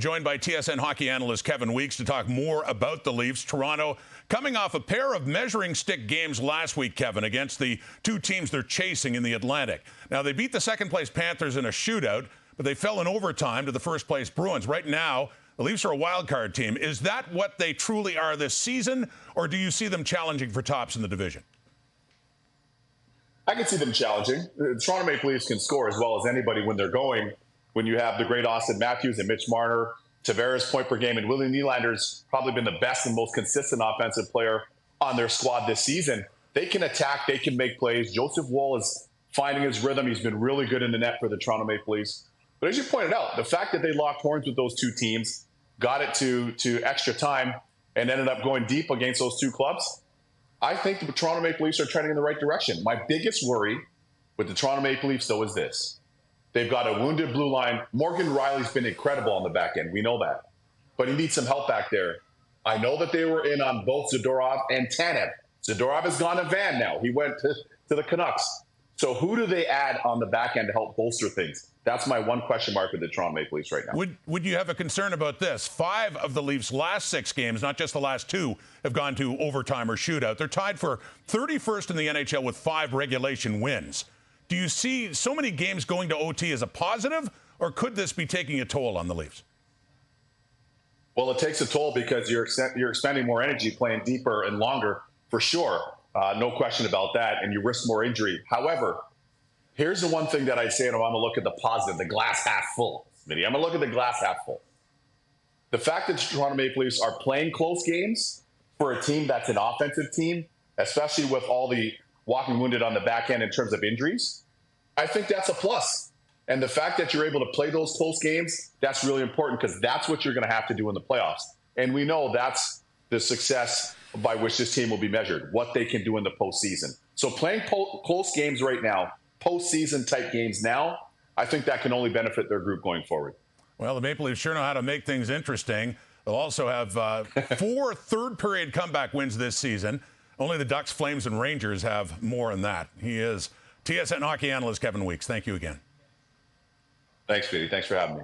joined by TSN hockey analyst Kevin Weeks to talk more about the Leafs. Toronto coming off a pair of measuring stick games last week, Kevin, against the two teams they're chasing in the Atlantic. Now, they beat the second-place Panthers in a shootout, but they fell in overtime to the first-place Bruins. Right now, the Leafs are a wild-card team. Is that what they truly are this season, or do you see them challenging for tops in the division? I can see them challenging. The Toronto Maple Leafs can score as well as anybody when they're going. When you have the great Austin Matthews and Mitch Marner, Tavares point per game, and Willie Nylander's probably been the best and most consistent offensive player on their squad this season. They can attack. They can make plays. Joseph Woll is finding his rhythm. He's been really good in the net for the Toronto Maple Leafs. But as you pointed out, the fact that they locked horns with those two teams, got it to extra time, and ended up going deep against those two clubs, I think the Toronto Maple Leafs are trending in the right direction. My biggest worry with the Toronto Maple Leafs, though, is this. They've got a wounded blue line. Morgan Rielly's been incredible on the back end. We know that. But he needs some help back there. I know that they were in on both Zadorov and Tanev. Zadorov has gone to Van now. He went to the Canucks. So who do they add on the back end to help bolster things? That's my one question mark with the Toronto Maple Leafs right now. Would you have a concern about this? 5 of the Leafs' last 6 games, not just the last 2, have gone to overtime or shootout. They're tied for 31st in the NHL with 5 regulation wins. Do you see so many games going to OT as a positive, or could this be taking a toll on the Leafs? Well, it takes a toll because you're expending more energy playing deeper and longer, for sure. No question about that, and you risk more injury. However, here's the one thing that I'd say, and I'm going to look at the positive, the glass half full. I'm going to look at the glass half full. The fact that the Toronto Maple Leafs are playing close games for a team that's an offensive team, especially with all the walking wounded on the back end in terms of injuries, I think that's a plus. And the fact that you're able to play those close games, that's really important because that's what you're going to have to do in the playoffs. And we know that's the success by which this team will be measured, what they can do in the postseason. So playing close games right now, postseason type games now, I think that can only benefit their group going forward. Well, the Maple Leafs sure know how to make things interesting. They'll also have 4 third-period comeback wins this season. Only the Ducks, Flames, and Rangers have more than that. He is TSN hockey analyst Kevin Weeks. Thank you again. Thanks, Speedy. Thanks for having me.